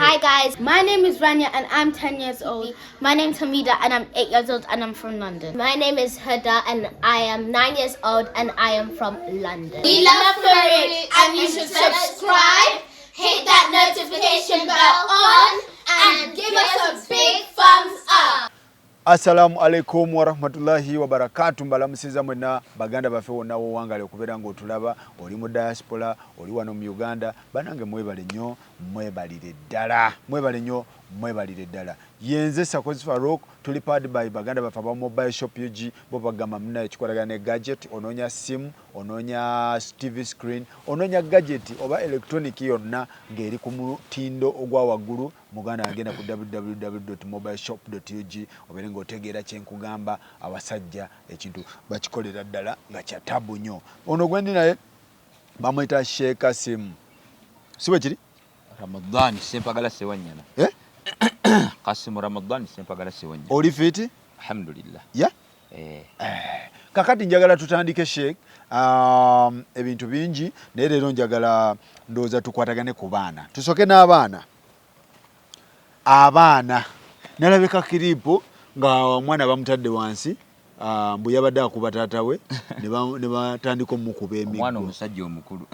Hi guys, my name is Rania and I'm 10 years old. My name's Hamida and I'm 8 years old and I'm from London. My name is Huda and I am 9 years old and I am from London. We love Courage and you should subscribe, hit that notification bell on and give us a big thumbs up. Assalamu alaikum wa rahmatullahi wa barakatuh. Mbalamusiza mwena baganda bafe wonna wowangale okubeera ng'otulaba oli mu diaspora oli wano mu Uganda banange mwebale nnyo mwebale ddala yenze Sakozi Farouk tuli powered by baganda bafe aba mobile shop UG bo bagamba muna ekikolagana ne gadget ononya sim ononya TV screen ononya gadget oba electronic yonna ng'eri ku mutindo ogwa waggulu muganda agenda ku www.mobileshop.ug obere ng'otegeera kyenkugamba abasajja ekintu bakikolera ddala nga kya tabu nnyo. Ono gwendi naye bamwita Sheik Qasim. Siwe kiri? Ramadan sempagala sewanyana. Qasim Ramadan sempagala sewanyana. Oli fiti? Alhamdulillah. Ya? Kakati njagala tutandike Sheik ebintu bingi naye leero njagala ndooza tukwatagane ku baana. Tusoke n'abaana. Abaana nalabika kiripo nga mwana bamutadde wansi mbu yabadde akuba taata we ne batandika omukuba emigo. Mwana omusajja omukulu.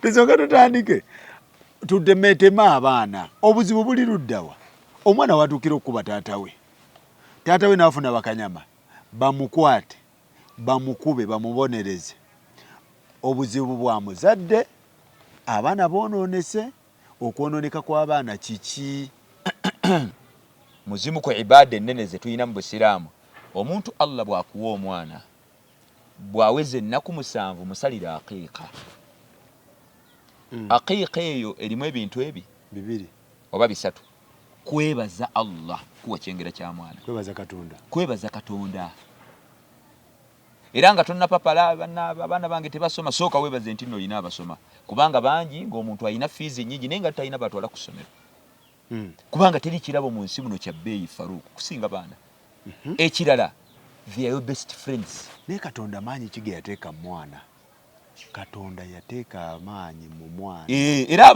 Tusoke tutandike tutemetema abaana obuzibu buli luddawa. Omwana watukira okuba taata we n'afuna bakanyama bamukwate bamukube bamubonereze. Obuzibu bwa muzadde abaana bonoonese. Okwononeka kw'abaana kiki? Muzimu ku ibada ennene ze tuyina mu Busiraamu. Omuntu Allah bw'akuwa omwana bw'aweze ennaku 7 musalira aqiiqa. Aqiiqa eyo erimu ebintu ebi 2 oba 3. Kwebaza Allah kuwa kyengera kya mwana. Kwebaza Katonda. Era nga tonna papala abaana bange tebasoma sooka webaze nti nno olina abasoma kubanga bangi ng'omuntu alina fees nnyingi naye nga talina batwala ku ssomero. Kubanga teri kirabo mu nsi muno kya bbeeyi Farouk kusinga baana. Ekirala they are your best friends. Naye Katonda maanyi ki ge yateeka mu mwana? Katonda yateeka amaanyi mu mwana. Era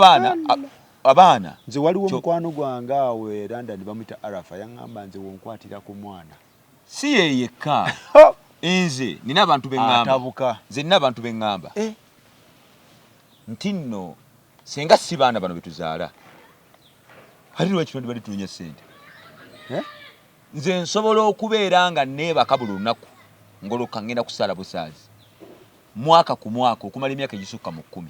abaana nze waliwo mukwano gwange awe London bamuyita Arafa yaŋŋamba nze wonkwatira ku mwana. Si ye yekka. Nze nina abantu beŋŋamba. Atabuka. Nze nina abantu beŋŋamba. Nti nno senga si baana bano betuzaala hari lwaki bali tunoonya ssente. Nze nsobola okubeera nga neebaka buli lunaku ngoloka ngenda kusala busaazi mwaka ku mwaka okumala emyaka egisukka mu 10.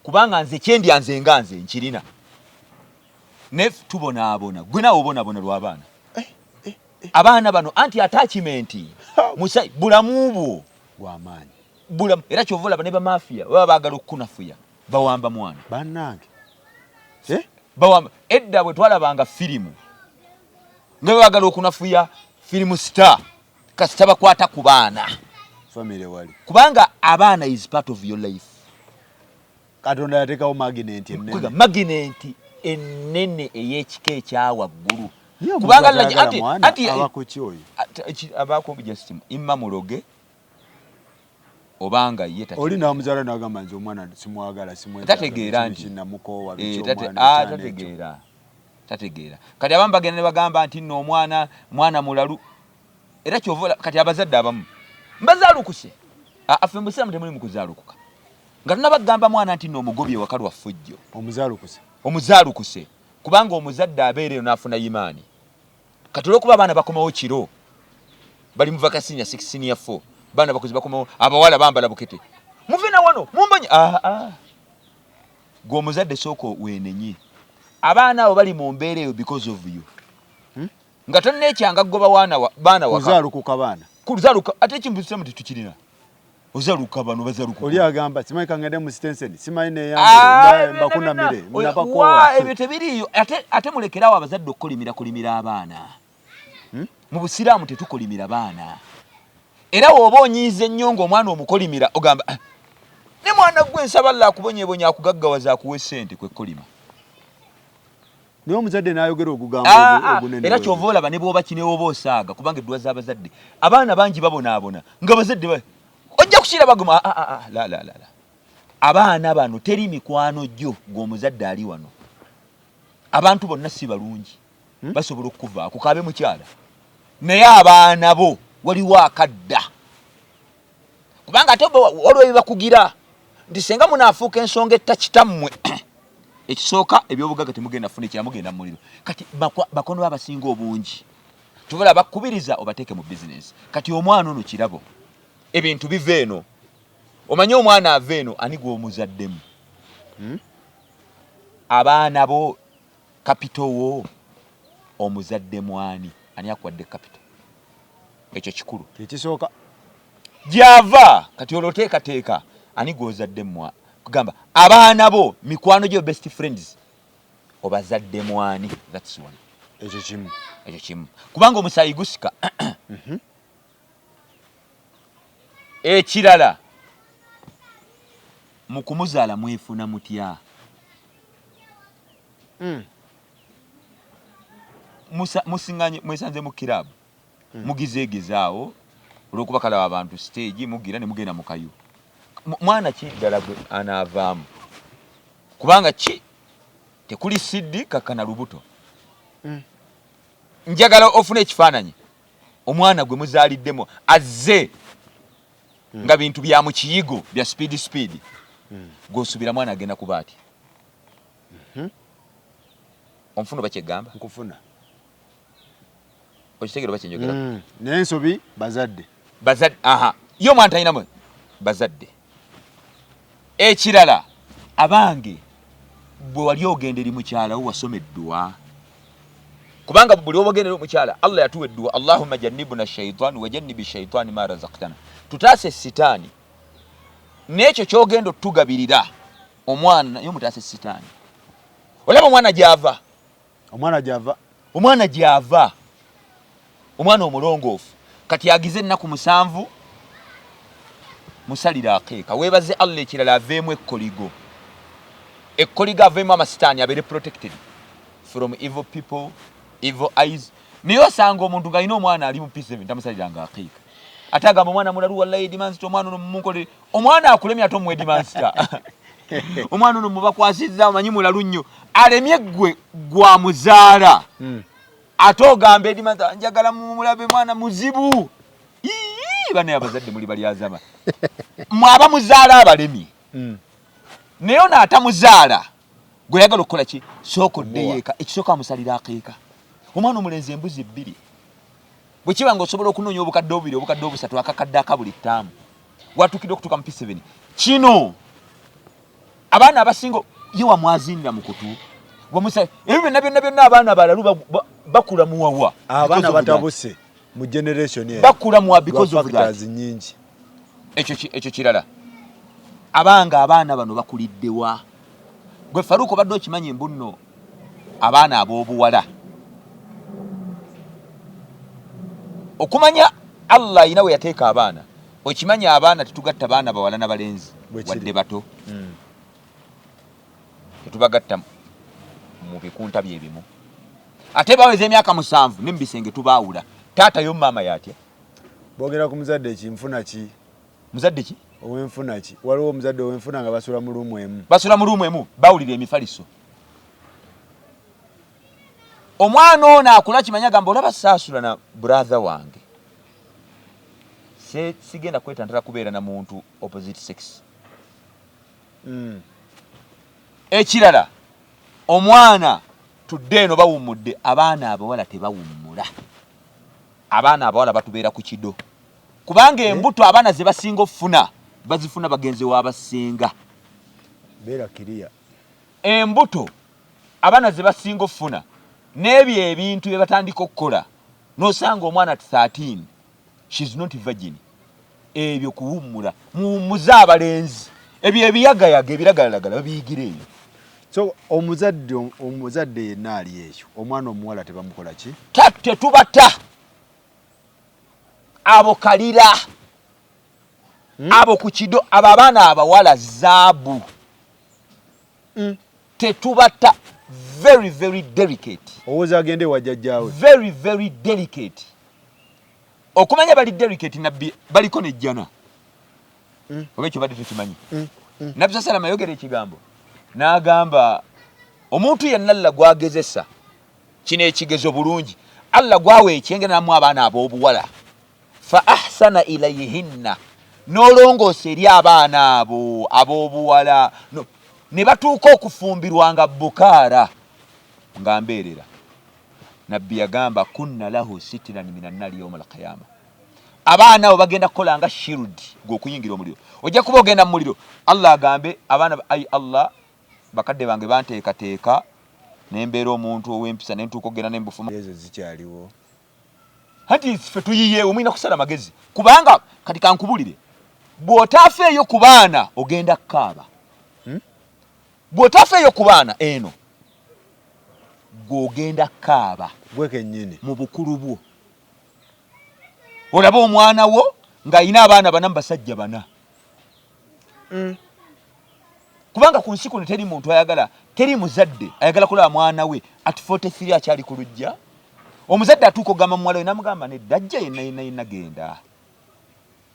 Kubanga nze kyendya nze nga nze nkirina ne tubonaabona gwe naawe obonaabona lw'abaana. Abaana bano anti attachment musai bulamu bwo bw'amaanyi bulamu era kyovula bane ba mafia baba baagala okukunafuya bawamba mwana bannange bawamba. Edda bwe twalabanga firimu nga baagala okunafuya firimu star kasita bakwata ku baana family wali kubanga abaana is part of your life. Katonda yateekawo magnet ennene. Magnet ennene ey'ekika ekyawaggulu. Kubanga anti abako just imma muloge obanga ye tati oli na muzala nagamba nze omwana simwagala tategeera nti namukowa tategeera kati abamu bagenda ne bagamba nti nno mwana mulalu era kyovola kati abazadde abamu mbazaalukuse affe Musiraamu temuli mu kuzaalukuka nga tunabagamba mwana nti nno omugobye waka lwa ffujjo omuzaalukuse kubanga omuzadde abeereyo n'afuna imaani. Kati olw'okuba abaana bakomawo kiro bali mu vakasinya 6 senior 4 baana bakozi bakomawo abawala bambala bukete muve na wano mumbonye gwe omuzadde sooka weenenye abaana abo bali mu mbeera eyo because of you. Nga tonneekyanga goba baana waka kuzaalukuka baana kuzaaluka ate ekimbusiramu tetukirina ozaaluka bano bazaaluka oli agamba simanyi kangende mu Stenseni simanyi neyambe mbakunamire munabakowa ebyo tebiriyo ate mulekerawo abazadde okukolimira abaana. Mu Busiraamu tetukolimira baana era woba onyiize nnyo ng'omwana omukolimira ogamba ne mwana gwe nsaba Allah akubonyebonya akugaggawaza akuwe ssente kwekolima. Niyo omuzadde n'ayogera ogugamba ogunene. Era kyova olaba ne bw'oba kineewoba osaaga kubanga eddwa z'abazadde abaana bangi babonaabona nga bazadde ojja kukira baguma la abaana bano teri mikwano gyo gw'omuzadde ali wano abantu bonna si balungi basobola okuvaako kaabe mukyala naye abaana bo waliwo akadda kubanga ate olwo bibakugira nti senga munaafuuka ensonga ettakitammwe ekisooka ebyobugagga temugenda funa ekyamugenda mu muliro kati bakono abasinga obungi tubola bakubiriza obateeke mu bizinesi kati omwana ono kirabo ebintu biva eno omanye omwana ava eno ani gw'omuzaddemu abaana bo kapito wo omuzadde mwani ani akwadde kapito ekyo kikulu ekisooka gyava kati olwoteekateeka ani gw'ozaddemu kugamba abaana bo mikwano gyo best friends obazadde mwani that's one ekyo kimu kubanga omusaayi gusika ekirala mu kumuzaala mwefuna mutya musinganye mwesanze mu kiraabu mugizeegezaawo olw'okuba kalaba abantu stage mugira ne mugenda mu kayu mwana ki ddala gwe anaavaamu kubanga ki tekuli siddi kakkana lubuto njagala ofuna ekifaananyi omwana gwe muzaaliddemu azze nga bintu bya mu kiyigo bya speed gw'osuubira mwana agenda kuba ati onfuna bakyegamba nkufuna okitegera bakyenjogera naye ensobi bazadde aha yo omwana talinamu bazadde ekirala abange bwe wali ogenda eri mukyala wo wasomeddwa kubanga buli obagendera omukyala Allah yatuwa edduwa Allahumma jannibna shaytan wa jannibi shaytan ma razaqtana tutaase sitaani n'ekyo kyogenda otugabirira omwana yo mutaase sitaani olaba omwana gyava omwana omulongoofu kati agize ennaku 7 musalira akeeka weebaze Allah ekirala aveemu ekkoligo aveemu amasitaani abeere protected from evil people evil eyes naye osanga omuntu ng'alina omwana ali mu P7 tamusaliranga akeeka ate agamba omwana mulalu wallahi edimansita omwana ono mumunkole omwana akulemye ate omuwa edimansita omwana ono mubakwasizza omanyi mulalu nnyo alemye gwe gwamuzaala ate ogamba edimansita njagala mulabe mwana muzibu bane abazadde muli balyazama mwaba muzaala abalemi naye ono atamuzaala gwe yagala okukola ki sooka oddeyeeka ekisooka amusalira akeeka omwana omulenzi embuzi 2 bwe kiba ng'osobola okunoonya obukadde 2 obukadde 3 akakadde akabuli 5 watuukidde okutuuka mu P7 kino abaana abasinga ye wamwazinira mu kutu ebyo byonna abaana balalu bakula muwawa abaana batabuse mu generation bakula muwa because of that nyingi ekyo kirala abaana bano bakuliddewa gwe Faruko badde okimanyi mbunno abaana ab'obuwala okumanya Allah ina we yateeka abaana okimanya abaana tetugatta baana bawala na balenzi wadde bato tetubagatta mu bikunta byebimu ate baweze emyaka 7 nembisenge tubaawula taata yo mama yatya boogera ku muzadde kimfuna ki muzadde ki owenfuna ki waliwo omuzadde owenfuna nga basula mu ruumu emu bawulira emifaliso omwana ono akula kimanya gamba olaba saasula na brother wange sigenda kwetantala kubeera na muntu opposite sex ekirala omwana tudde eno bawummudde abaana abawala tebawummula abaana abawala batubeera ku kido kubanga embuto abaana ze basinga ofuna bazifuna bagenzi w'abasinga beera kiriya embuto abaana ze basinga ofuna n'ebyo ebintu bye batandika okukola n'osanga omwana 13 she's not virgin ebyo kuwummula muwummuze abalenzi ebyo ebiyagayaga ebiragalagala babiyigira ebyo so omuzadde yenna ali ekyo omwana omuwala tebamukola ki tetubata abo kalira abo ku kido abo abaana abawala zaabu tetubata very very delicate owooza agende wajjajjaawe very very delicate okumanya bali delicate nabbi baliko nejjana oba ekyo badde tukimanyi Nabbi salama yogera ekigambo n'agamba omuntu yenna Allah gwagezesa kino ekigezo bulungi Allah gwawe ekyenge namwe abaana ab'obuwala fa ahsana ilayhinna nolongoosa eri abaana abo ab'obuwala ne batuuka okufumbirwanga bukaara nga mbeerera nabbi yagamba kunna lahu sitiran minan nari yawm al-qiyama abaana abo bagenda kukola nga shirudi gw'okuyingira omuliro ojja kuba ogenda mu muliro Allah agambe abaana ayi Allah bakadde bange banteekateeka nembeera omuntu ow'empisa nentuuka ogenda nembufuma ezo zikyaliwo hati ffe tuyiyeewo mulina kusala magezi kubanga kati kankubulire bw'otaafeeyo ku baana ogenda kukaaba bw'otaafeeyo ku baana eno gw'ogenda kukaaba gwe kennyini mu bukulu bwo olaba omwana wo ng'ayina abaana bana mu basajja bana kubanga ku nsi kuno teri muntu ayagala teri muzadde ayagala kulaba mwana we ati 43 akyali ku lujja omuzadde atuuka ogamba muwala we namugamba nedda ajja yenna genda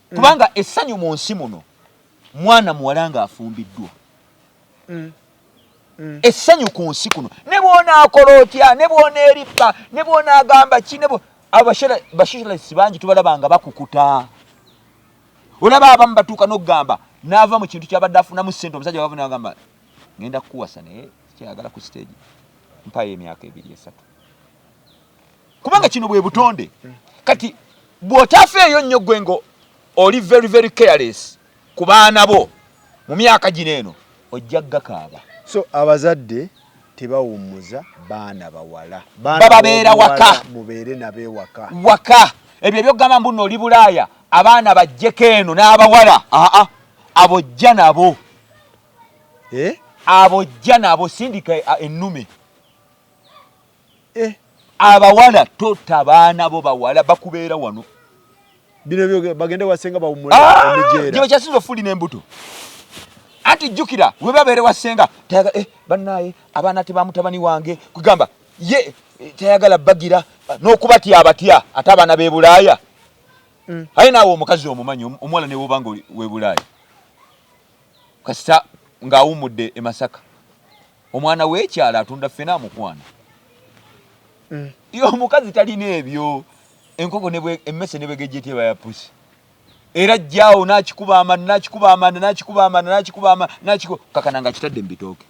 kubanga essanyu mu nsi muno mwana muwala nga afumbiddwa essanyu ku nsi kuno ne bw'onaakola otya ne bw'oneerippa ne bw'onaagamba ki ne bashiralisi bangi tubalabanga bakukuta olaba abamu batuuka n'okugamba n'ava mu kintu kyabadde afunamu ssente omusajja wava n'agamba ngenda kukuwasa naye sikyayagala ku stage mpayo emyaka 2-3 kubanga kino bwe butonde kati bw'otaafeeyo nnyo gwe ngo oli very very careless ku baana bo mu myaka gino eno ojja gakaaba so abazadde tebawummuza baana bawala bababeera waka mubeere nabewaka waka ebyo ebyokugamba mbuno oli Bulaaya abaana bajjeko eno n'abawala abojja nabo abojja nabo sindika ennume abawala tota baana bo bawala bakubeera wano bino bagende wasenga bawummula emijeera gye bakyasinza ofuli n'embuto anti jjukira we babeere wasenga tayaga bannaye abaana tebamutabani wange kugamba ye tayagala bagira n'okubatya abatya ate abaana b'e Bulaaya aye naawe omukazi omumanyi omuwala ne bw'obanga we Bulaaya kasita ng'awummudde e Masaka omwana w'ekyala atunda ffena amukwana yo omukazi talina ebyo enkoko emmese ne bwegejjetyeba ya pusi era ajjaawo n'akikuba amanda kakana nga kitadde mu bitooke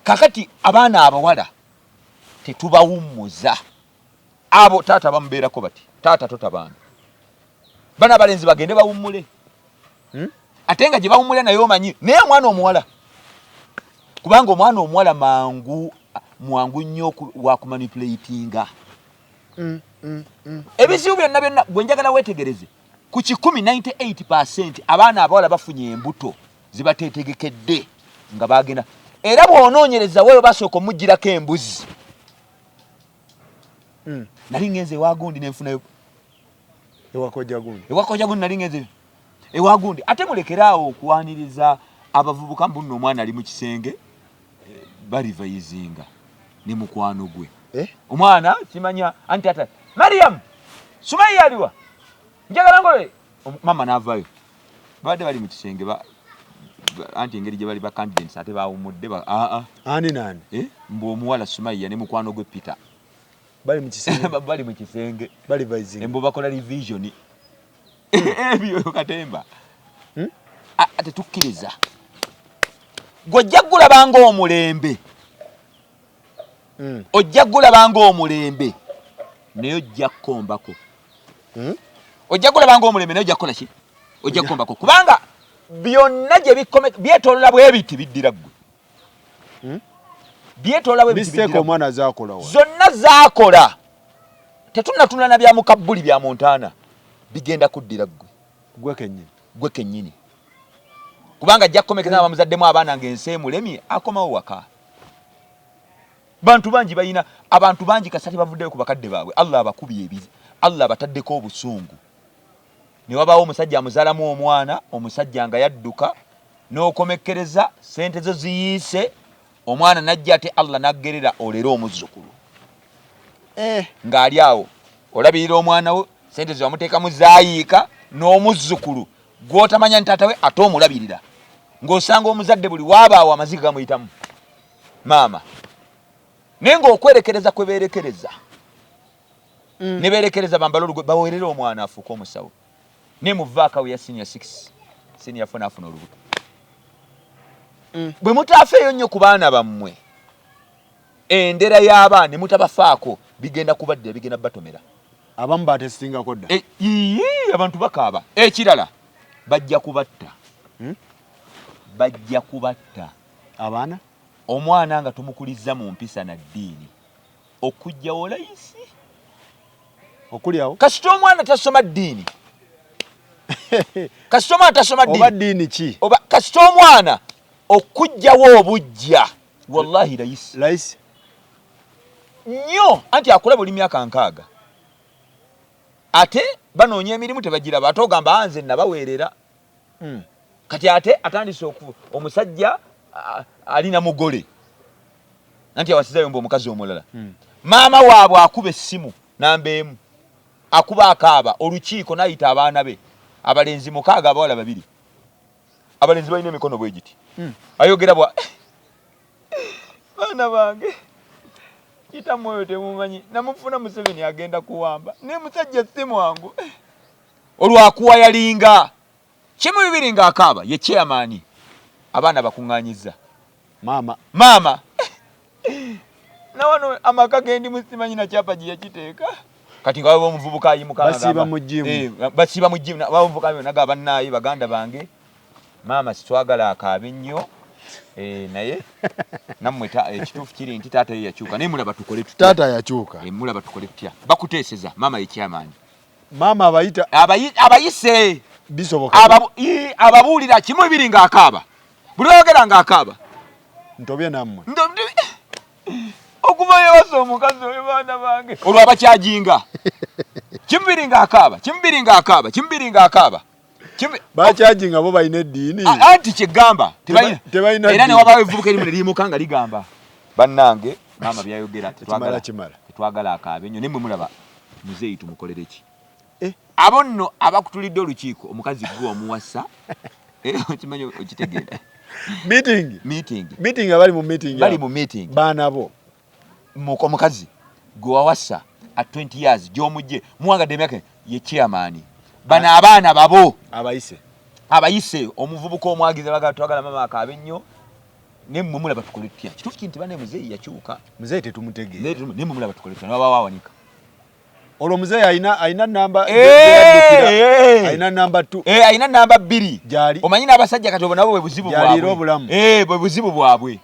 kakati abaana abawala tetubawummuza abo taata bamubeerako bati taata totabaana bana abalenzi bagende bawummule ate nga gye bawummule naye omanyi naye omwana omuwala kubanga omwana omuwala mwangu nnyo wakumanipulatinga ebizibu byonna gwe njagala weetegereze ku 98% abaana abawala bafunye embuto zibateetegekedde nga bagenda era bw'onoonyereza weeyo basooka omugirako embuzi nali ngenze ewagundi nenfunayo ewakojja gundi nali ngenze ewagundi ate mulekeraawo okuwaniriza abavubuka mbuno omwana ali mu kisenge balivayizinga ne mukwano gwe omwana kimanya anti ata Mariam Sumaiya aliwa njagala ngole mama n'avaayo badde bali mu kisenge anti engeri gye bali ba candidates ate bawummudde ani nani mbu omuwala Sumaiya ne mukwano gwe Peter bali mu kisenge balivayizinga embo bakola revision ebyo katemba ate tukkiriza gojja gulabanga omulembe ojja gulabanga omulembe naye ojja kukombako ojja gulabanga omulembe naye ojja kukola ki ojja kukombako kubanga byonna gye byetolola bwe biti biddira ggwe byetolola bwe biti biddira omwana zaakola zonna zaakola tetunnatunula na bya mukabbuli bya Montana bigenda kuddira ggwe gwe kennyini kubanga ajja kukomekeza abamuzaddemu abaana ng'ensi emulemi akomawo waka bantu bangi balina abantu bangi kasati bavuddeyo ku bakadde baabwe Allah abakubye ebizi Allah abataddeko obusungu ne wabaawo omusajja amuzaalamu omwana omusajja nga yadduka n'okomekkereza sente zo ziyiise omwana najja ate Allah naggerera olera omuzzukulu ng'ali awo olabirira omwana wo sente ze wamuteekamu zaayiika n'omuzzukulu gwotamanya ntaata we ate omulabirira ng'osanga omuzadde buli waabaawo amaziga gamuyitamu maama naye ng'okwerekereza kwe beerekereza ne beerekereza bambala olugwe baweerera omwana afuuka omusawo naye muvaaka we ya senior 6 senior 4 n'afuna olubuto bwe mutaafeeyo nnyo ku baana bammwe endera y'abaana ne mutabafaako bigenda kubaddira bigenda batomera abamu baatesingako dda abantu bakaaba ekirala bajja kubatta bajja kubatta abaana omwana nga tumukuliza mu mpisa na ddiini okujjawo layisi okulyawo kasita omwana tasoma ddiini kasita omwana tasoma ddiini oba ddiini ki oba kasita omwana okujjawo obujja wallahi layisi nnyo anti akula buli myaka 6 ate banoonya emirimu tebagiraba ate ogamba anze nabaweerera kati ate atandise omusajja alina mugole anti awasizayo mbu omukazi omulala maama waabwe akuba essimu namba emu akuba akaaba olukiiko n'ayita abaana be abalenzi 6 abawala 2 abalenzi balina emikono bwe giti ayogera bwa baana bange kitamwoyo temumanyi namufuna Museveni agenda kuwamba ne musajja ssimu wangu olwakuwa yalinga kimu bibiri ng'akaaba ye chairman abaana bakuŋŋaanyiza maama na wano amaka gendi musimanyi na kyapa gye yakiteeka kati nga omuvubuka ayimuka basiba mu jimu bavubuka naga bannaye baganda bange maama sitwagala akaabe nnyo naye nammwe ekituufu kiri nti taata ye yakyuka naye mulaba tukole tutya taata yakyuka mulaba tukole tutya bakuteeseza maama ye chairman maama abayise bisoboka ababuulira kimu bibiri ng'akaaba buli oyogera ng'akaaba ntobye nammwe okuvayo wasa omukazi oyo baana bange olwo abakyajinga kimu bibiri ng'akaaba bakyajinga bo balina eddiini anti kyegamba tebalina era ne wabaawo evubuka erimu ne liyimuka nga ligamba bannange maama byayogera tetwagala akaabe nnyo naye mwe mulaba muzeeyi tumukolere ki abo nno abakutulidde olukiiko omukazi gwe omuwasa okimanyi okitegeera meeting abali mu meeting baana bo omukazi gwe wawasa at 20 years gy'omugye muwangadde emyaka ye chairman bano abaana babo abayise omuvubuka omwagiza baga twagala mama akaabe nnyo ne mmwe mulaba tukole tutya kituufu kinti bane muzeeyi yakyuka muzeeyi tetumutegeera ne mmwe mulaba tukole tutya nabawaawanika olwo muzeeyi ayina namba ayina namba 2 ayina namba 2 omanyi n'abasajja kati nabo bwe buzibu bwabwe bwe buzibu bwabwe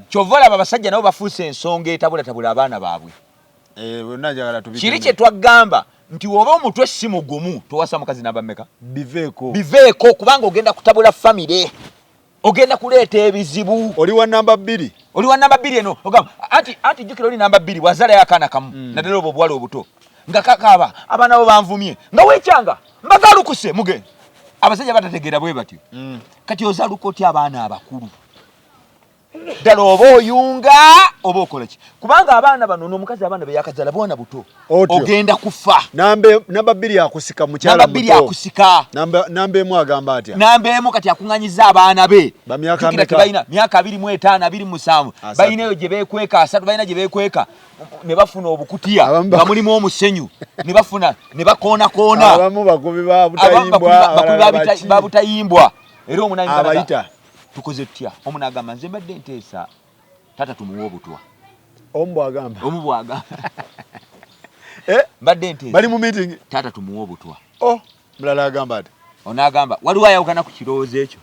kyova olaba abasajja nabo bafuuse ensonga etabulatabula abaana baabwe kiri kye twaggamba nti woba omutwe si mugumu towasa mukazi namba mmeka biveeko kubanga ogenda kutabula famire ogenda kuleeta ebizibu oli wa namba 2 eno ogamba anti jjukira oli namba 2 bwazalayo akaana kamu naddala obwo obuwala obuto nga kakaaba abaana bo banvumye nga weekyanga mbagalukuse muge abasajja batategeera bwe batyo kati ozaluka otya abaana abakulu ddala oba oyunga oba okola ki kubanga abaana bano n'omukazi abaana be yakazala bwana buto ogenda kufa namba 2 yakusika mukyala muto yakusika namba emu agamba atya namba emu kati akunganyiza abaana be jukira tebalina myaka 25 27 balinayo gye beekweka 3 balina gye beekweka ne bafuna obukutiya nga mulimu omusenyu ne bafuna ne bakoona abamu bakubi babutayimbwa era omunanyi abayita tukoze tutya omunagamba nze mbadde nteesa tata tumuwa obutwa omu bwagamba mbadde nteesa bali mu meeting tata tumuwa obutwa mulala agamba ati onagamba waliwo ayawukana ku kirowoozo ekyo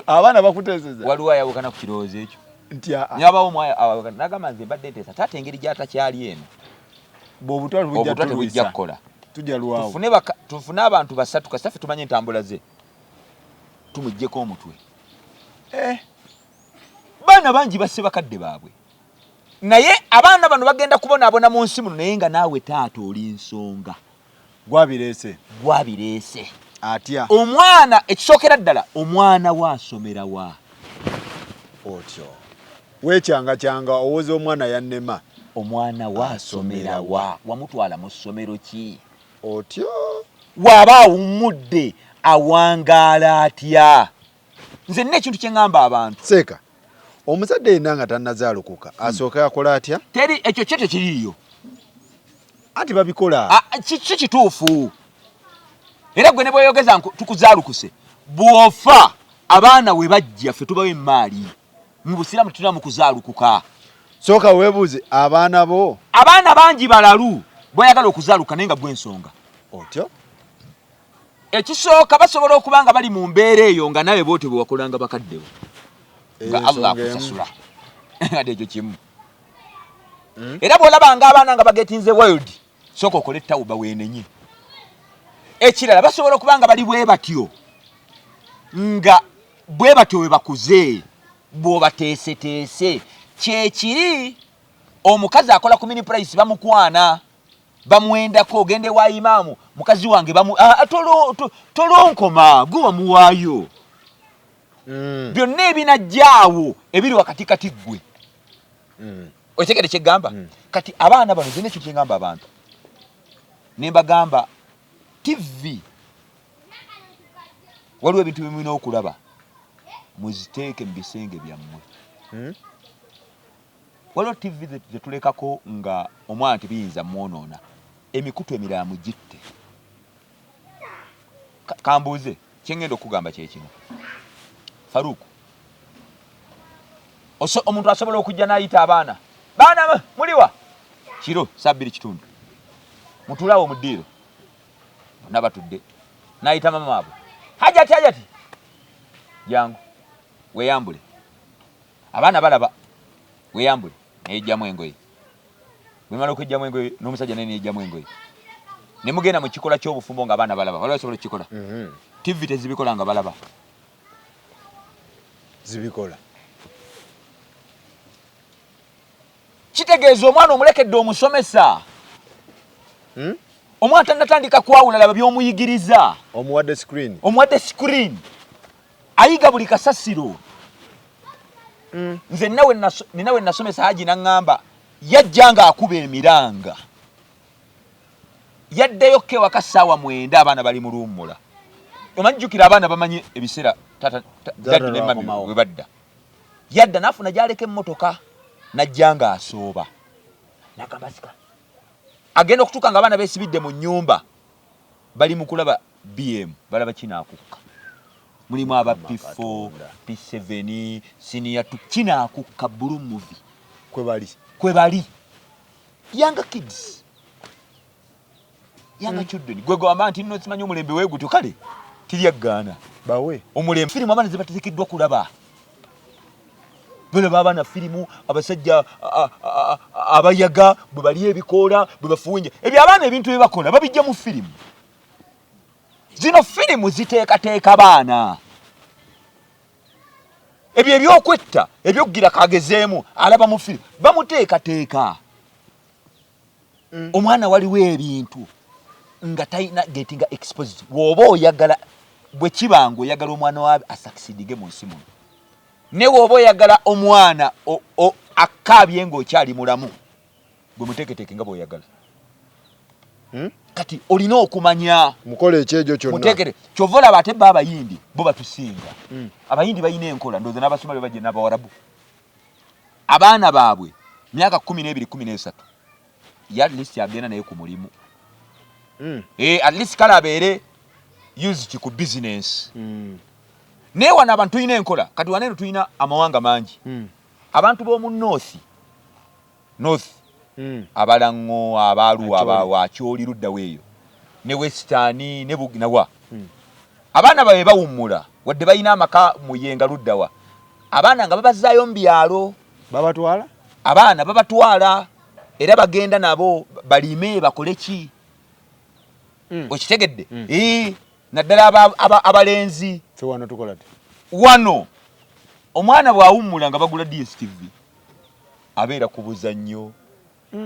abaana bakuteeseza waliwo ayawukana ku kirowoozo ekyo nyabawo mwayawukana nagamba nze mbadde nteesa tata engeri gy'atakyali eno bw'obutwa tebujja kukola tufune abantu 3 kasaffe tumanye entambula ze tumuggyeko omutwe baana bangi basse bakadde baabwe naye abaana bano bagenda kubonaabona mu nsi muno naye nga naawe taata oli ensonga gwabireese atya omwana ekisookera ddala omwana waasomera wa otyo weekyanga owoza omwana yannema omwana waasomera wa wamutwala mu ssomero ki otyo waba awummudde awangaala atya nze nina ekintu kye ŋŋamba abantu seeka omuzadde yenna nga tannazaalukuka asooka akola atya teri ekyo kyo tekiriiyo anti babikola si kituufu era gwe ne bweyogeza tukuzaalukuse bw'ofa abaana we bajja ffe tubawo emmaali mu busiraamu tetulina mu kuzaalukuka sooka weebuuze abaana bo abaana bangi balalu bw'oyagala okuzaaluka naye nga gw'ensonga otyo ekisooka basobola okuba nga bali mu mbeera eyo nga nawe booti bwe wakolanga bakaddewo nga Allah akusasula ate ekyo kimu era bw'olabanga abaana nga bagetinze wild sooka okole tawuba weenenye ekirala basobola okuba nga bali bwe batyo nga bwe batyo we bakuze bw'obateeseteese kyekiri omukazi akola ku mini price bamukwana bamuwendako ogende wa imaamu mukazi wange tolonkoma gwe wamuwaayo byonna ebinajjaawo ebiri wakati kati gwe okitegere kyegamba kati abaana bano zina ekyo kyengamba abantu nembagamba TV waliwo ebintu bimulina okulaba muziteeke mu bisenge byammwe waliwo TV zetulekako nga omwana tebiyinza mwonoona emikutu emirala mugitte kambuuze kyengenda okugamba kyekino Faruku omuntu asobola okujja n'ayita abaana baana muliwa kiro sabbiri kitundu mutulaawo mu ddiiro bonna batudde n'ayita mama waabwe hajati jangu weeyambule abaana balaba weeyambule neyejjamu engoye bwemala okwejjamu engoye n'omusajja naye neyejjamu engoye ne mugenda mu kikola ky'obufumbo ng'abaana balaba waliwo asobola okukikola TV tezibikola nga balaba zibikola kitegeeza omwana omulekedde omusomesa omwana tannatandika kwawula laba by'omuyigiriza omuwadde screen ayiga buli kasasiro nze nina we nasomesa haji naŋŋamba yajja nga akuba emiranga yaddeyo ke waka ssaawa 9 abaana bali mu luwummula omajjukira abaana bamanyi ebiseera daddi ne mami we badda yadda n'afuna gy'aleka emmotoka najja nga asooba nakabasika agenda okutuuka nga abaana beesibidde mu nnyumba bali mu kulaba BM balaba kinaakukka mulimu aba P4 P7 senior tu kinaakukka blue movie kwe bali younger kids younger children gwe gwamba nti nno simanyi omulembe weegutyo kale tiryaggaana bawe omulembe firimu abaana ze bateekeddwa kulaba balaba abaana firimu abasajja abayaga bwe bali ebikoola bwe bafuunye ebyo abaana ebintu bye bakola babijja mu firimu zino firimu ziteekateeka baana ebyo ebyokwetta ebyokugira kagezeemu alaba mu firimu bamuteekateeka omwana waliwo ebintu nga talina getting exposed bw'oba oyagala bwe kibanga oyagala omwana waabe asakisidige mu nsi muno ne bw'oba oyagala omwana akaabye ng'okyali mulamu gwe muteeketeeke nga bw'oyagala kati olina okumanya mukole ekyejo kyonna muteekere kyova olaba ate bba abayindi bo batusinga abayindi balina enkola ndowooza n'abasomali bajje n'abawarabu abaana baabwe myaka 12 13 at least agenda naye ku mulimu at least kale abeere used ku business naye wano abantu tulina enkola kati waneeno tulina amawanga mangi abantu b'omu north abalango abaaluwa abawakyoli luddawo eyo ne westani ne buginawa abaana babe bawummula wadde balina amaka muyenga luddawa abaana nga babazaayo mu byalo babatwala abaana babatwala era bagenda nabo balime bakole ki okitegedde naddala abalenzi wano tukola wano omwana bw'awummula nga bagula DSTV abeera ku buzannyo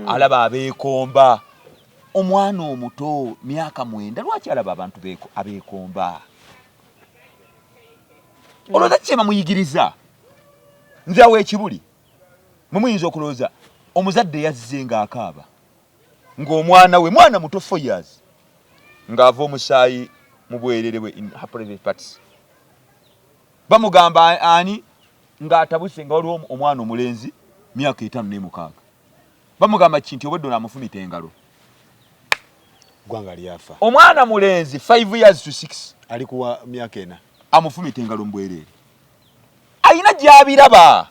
alaba abeekomba omwana omuto myaka 9 lwaki alaba abantu abeekomba olowooza kikyema muyigiriza nze awo ekibuli mwe muyinza okulowooza omuzadde yazze ng'akaaba ng'omwana we mwana muto 4 years ng'ava omusaayi mu bwerere bwe in her private parts. Bamugamba ani ng'atabuse nga waliwo omwana omulenzi myaka 5 ne 6. Bamugamba kinti obwedde n'amufumita engalo. Gwanga lyafa. Omwana mulenzi 5 years to 6 alikuwa myaka 4 amufumita engalo mu bwerere. Ayina gy'abiraba.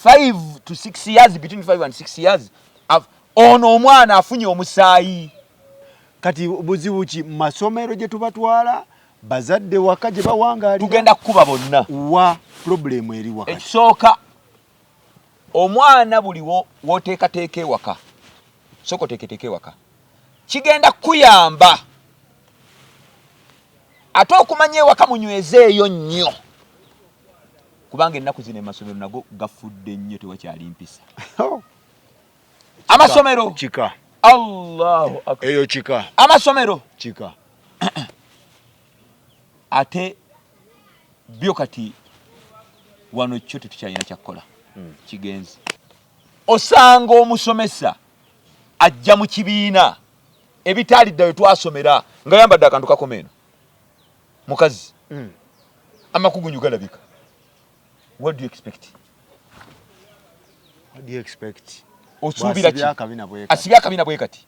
5 to 6 years, between 5 and 6 years, ono omwana afunye omusaayi. Kati buzibu ki masomero gye tubatwala bazadde waka gye bawangalira tugenda kukuba bonna wa problem eri wakati. Ekisooka omwana buli woteekateeka ewaka soko teeketeeka ewaka kigenda kuyamba ate okumanya ewaka munyweze eyo nnyo kubanga ennaku zino amasomero nago gafudde nnyo tewakyali mpisa. Amasomero chika Allahu akbar eyo chika amasomero chika ate byo kati wano kyo tetukyalina kyakola kigenzi. Osanga omusomesa ajja mu kibiina ebitaalidde we twasomera nga yambadde akantu kakomeeno mukazi amakugunyu galabika. What do you expect? What do you expect? Osuubira ki? Asibya akabina bwe kati.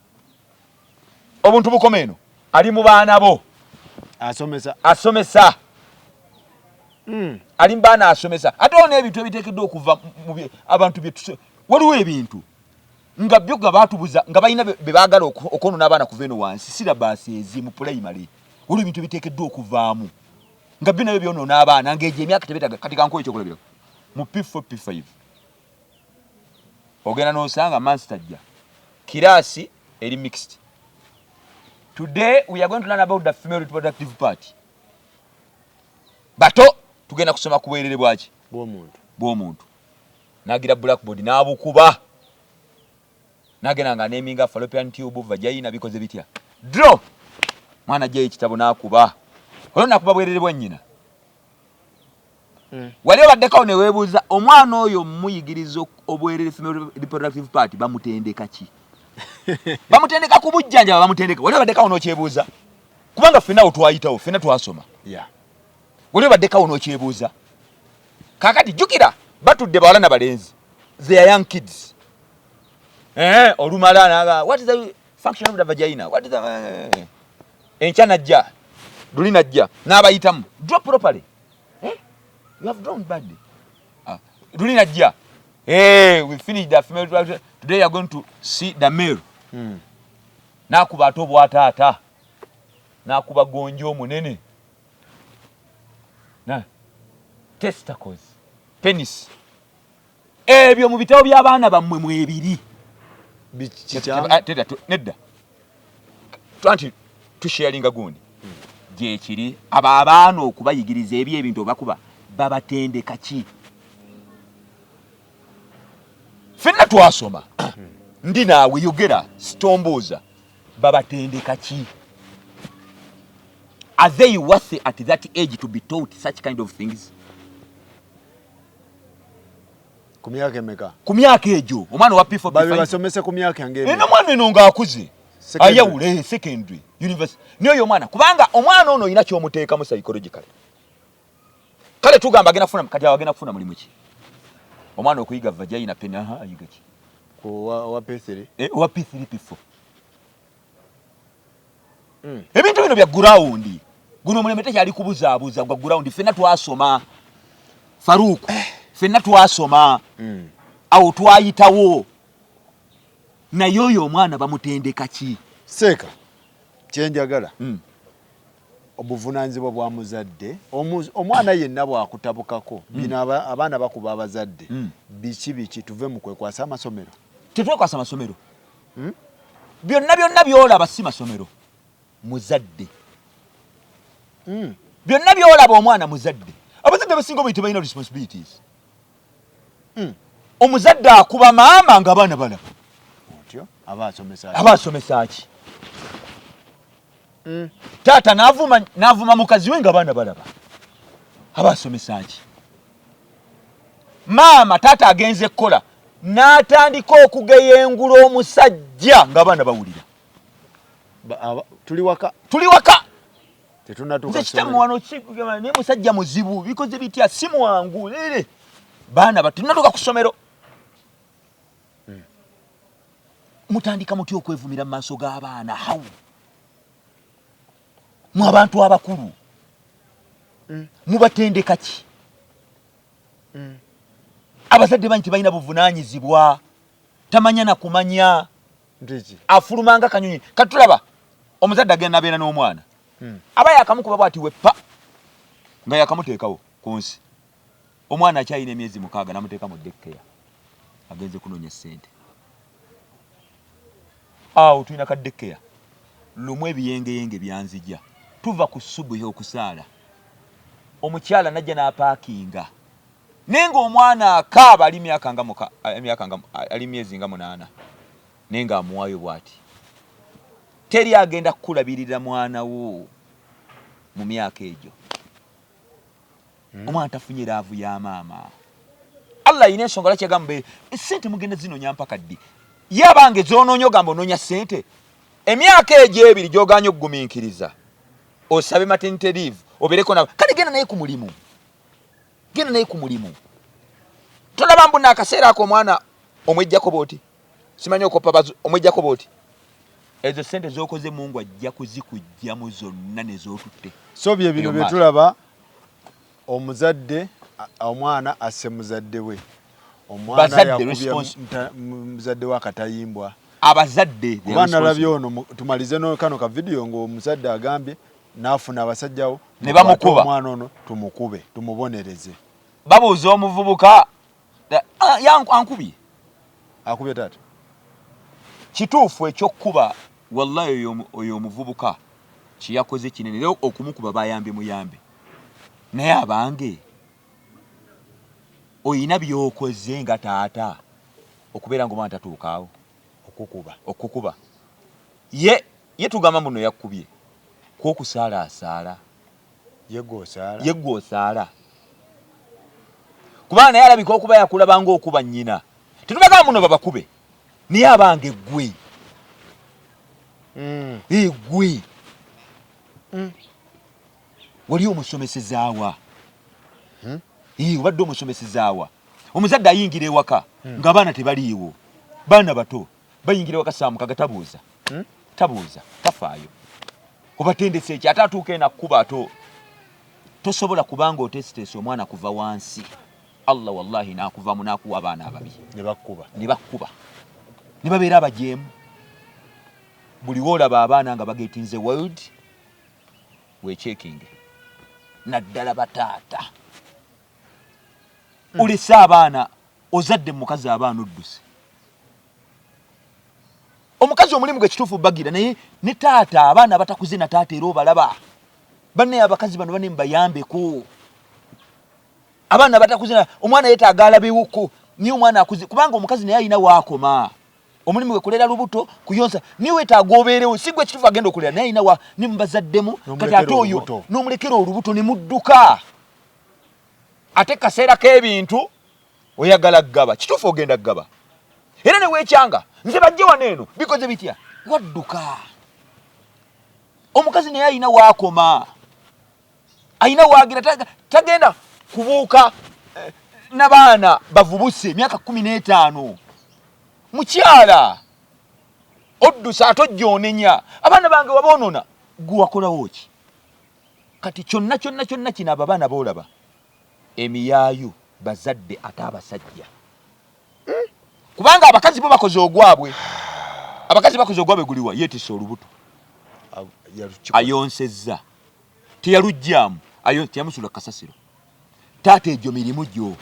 Obuntu bukomeeno ali mu baana bo asomesa ali mbaana asomesa ate ono ebintu ebiteekeddwa okuva mu abantu bye waliwo ebintu nga byo nga baatubuza nga balina be baagala okwonona abaana kuva eno wansi sirabaasi ezi mu primary waliwo ebintu ebiteekeddwa okuvaamu nga byo nabyo byonoona abaana ng'egyo emyaka tebetaga kati kankuwa ekyokulabira mu P4 P5 ogenda n'osanga master ajja kiraasi eri mixed. Today we are going to learn about the female reproductive part. Bato tugenda kusoma ku bwerere bwaki bw'omuntu nagira blackboard n'abukuba nagenda nga neminga fallopian tube vagina bikoze bitya draw mwana je ekitabo n'akuba olwo nakuba bwerere bwa nnyina. Wali baddekawo ne weebuuza omwana oyo muyigiriza obwerere female reproductive part bamutendeka ki? Bamutendeka ku bujjanja bamutendeka. Wali baddekawo n'okyebuuza kubanga ffenna otwayitawo ffenna twasoma. Wali baddekawo n'okyebuuza kakati jjukira batudde bawala na balenzi they are young kids. Olumala naga what is the function of the vagina? What is the enkya najja luli najja n'abayitamu draw properly. You have drawn badly. Luli najja we finished the female reproduction. Today you are going to see the male. Nakuba ate obwataata nakuba gonjo omunene na testicles penis ebyo mu bitabo by'abaana bammwe mu ebiri nedda twanti tusharinga gundi gye kiri abaana okubayigiriza ebyo ebintu obakuba babatendeka ki? Ffenna twasoma ndi naawe yogera sitombuuza babatendeka ki? Are they worth at that age to be taught such kind of things? Ku myaka emeka? Ku myaka egyo omwana wa P4 P5 basomese ku myaka ng'emeka. Eno mwana eno ng'akuze ayawule secondary university niyo mwana kubanga omwana ono olina ky'omuteekamu psychologically. Kale tugamba agenda kufuna kati agenda kufuna mulimu ki? Omwana okuyiga vagina pena ayiga ki? Ku wa P3? Wa P3 P4. Ebintu bino bya ground. Guno muleme tekyali kubuzaabuza gwa ground ffenna twasoma. Faruku ffenna twasoma. Awo twayitawo. Naye oyo omwana bamutendeka ki? Seeka kyenjagala obuvunaanyizibwa bwa muzadde omwana yenna bwakutabukako bino abaana bakuba abazadde biki tuve mu kwekwasa amasomero. Tetwekwasa amasomero. Byonna byolaba si masomero muzadde. Byonna byolaba omwana muzadde. Abazadde basinga obuyite balina responsibilities. Omuzadde akuba maama nga abaana balaba. Otyo abaasomesa ki? Taata n'avuma mukazi we nga abaana balaba. Abaasomesa ki? Maama taata agenze kukola n'atandika okugeyengula omusajja ng'abaana bawulira. Tuli waka. Nze kitammwe wano naye musajja muzibu bikoze bitya si mwangu baana bato tunatuuka ku ssomero. Mutandika mutya okwevumira mu maaso g'abaana hawu mu abantu abakulu mubatendeka ki? Abazadde banyi tebalina buvunaanyizibwa, tamanya na kumanya, afulumanga kanyonyi. Katulaba omuzadde agenda abeera n'omwana aba yakamukuba bw'ati weppa nga yakamuteekawo ku nsi. Omwana akyalina emyezi 6 n'amuteeka mu dekkeya agenze kunoonya ssente. Awo tulina kadekkeya lumu ebiyengeyenge byanzija tuva ku subuhi okusaala. Omukyala najja n'apaakinga naye ng'omwana akaaba ali myezi nga 8 naye ng'amuwaayo bw'ati. Teri agenda kukulabirira mwana wo mu myaka egyo. Omwana tafunye laavu ya maama. Allah ayina ensonga lwaki agamba ssente mugenda zinoonya mpaka ddi? Ye abange z'onoonya ogamba onoonya ssente emyaka egyo 2 gy'ogaanye okugumiikiriza osabe maternity leave obeereko nawe kale genda naye ku mulimu. Tolaba mbu n'akaseera ako omwana omwejjako bw'oti simanyi okoppa omwejjako bw'oti ezo ssente z'okoze Mungu ajja kuzikujjamu zonna ne z'otutte. So bye bino bye tulaba omuzadde omwana asse muzadde we. Omwana yakubye muzadde wa katayimbwa. Abazadde kubana labyo ono tumalize no kano ka video ngo omuzadde agambye nafuna abasajjawo ne bamukuba omwana ono tumukube tumubonereze. Babuuza omuvubuka ankubye taata. Kituufu ekyokkuba wallahi oyo omuvubuka kiyakoze kinene lero okumukuba bayambe muyambe. Naye abange oyina byokoze nga taata okubeera ng'omwana tatuukaawo okukuba. Ye tugamba muno yakubye kwokusaala asaala yeggoosaala kubanga naye alabika okuba yakulabanga okuba nnyina. Tetubagamba muno babakube naye abange ggwe ggwe wali omusomesezaawa obadde omusomesezaawa. Omuzadde ayingira ewaka ng'abaana tebaliiwo, baana bato bayingira ewaka saa mukaga tabuuza tafaayo obatendesa eki ate atuuka enakkuba ato tosobola kubanga otesitesa omwana kuva wansi. Allah wallahi n'akuvamu n'akuwa abaana ababi ne bakkuba ne babeera abajeemu. Buli woolaba abaana nga bagetinze world weekyekinge naddala bataata olese abaana ozadde mukazi abaana odduse. Omukazi omulimu gwe kituufu bagira naye ne taata abaana batakuze na taata era obalaba banne abakazi bano banne mbayambeko. Abaana batakuze omwana yeetaaga alabewoko niye omwana akuze kubanga omukazi naye alina waakoma. Omulimu gwe kulera lubuto kuyonsa niye weetaaga obeerewo si gwe kituufu agenda okulera naye alina wa ne mubazaddemu kati ate oyo n'omulekera olubuto ne mudduka. Ate kaseera k'ebintu oyagala ggaba kituufu ogenda ggaba era ne weekyanga nze bajje wano eno bikoze bitya wadduka. Omukazi naye alina waakoma alina waagira tagenda kubuuka n'abaana bavubuse emyaka 15. Mukyala oddusa atojjoonenya abaana bange waboonona gwe wakolawo ki? Kati kyonna kino abo abaana boolaba emiyaayu bazadde ate abasajja kubanga abakazi bo bakoze ogwabwe. Abakazi bakoze ogwabwe guliwa yeetisse olubuto ayonsezza teyalugjamu teyamusula kasasiro. Taata egyo mirimu gyo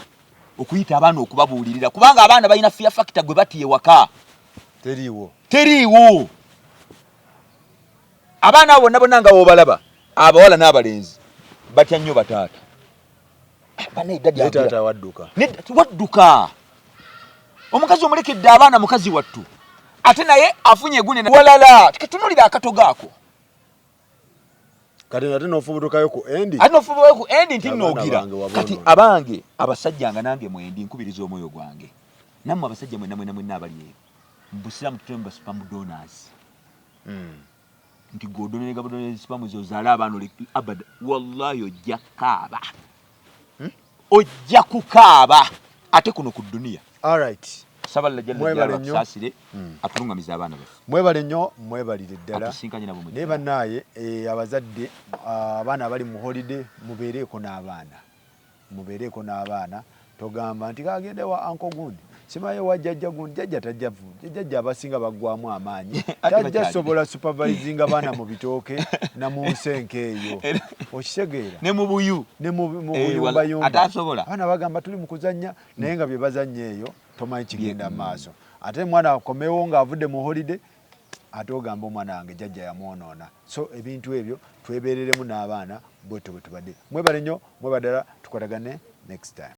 okuyita abaana okubabuulirira kubanga abaana balina fear factor gwe batiye waka teriiwo. Abaana abo bonna nga boobalaba abawala n'abalenzi batya nnyo bataata. Wadduka omukazi omulekedde abaana mukazi wattu ate naye afunye egune walala tutunulira akatogo ako kati ate n'ofubutukayo ku endi nti noogira kati abange abasajja nga nange mwendi nkubiriza omwoyo gwange Nammwe abasajja mwenna abali eyo mbusiramu tutemba spam donors nti godonega bodonega spam zozaala abaana oli abada wallahi ojja kaaba ojja kukaaba ate kuno ku dunia. All right. Sabala jalla basasire atulungamiza abaana bafe. Mwebale nnyo mwebalire ddala. Atusinkanye nabo ne bannaye abazadde abaana bali mu holiday mubeereko n'abaana. Mubeereko n'abaana togamba nti kagende wa anko gundi simaye wa jjajja gundi jjajja tajjavu jjajja abasinga baggwamu amaanyi tajja sobola supervising abaana mu bitooke na mu nsenke eyo okitegeera ne mu buyu yumba atasobola abaana bagamba tuli mu kuzannya naye nga bye bazannya eyo tomanyi kigenda maaso ate mwana akomewo ng'avudde mu holiday ate ogamba omwana wange jjajja yamwonoona so ebintu ebyo twebeereremu n'abaana bwetyo bwe tubadde mwebale nnyo mwebadala tukolagane next time.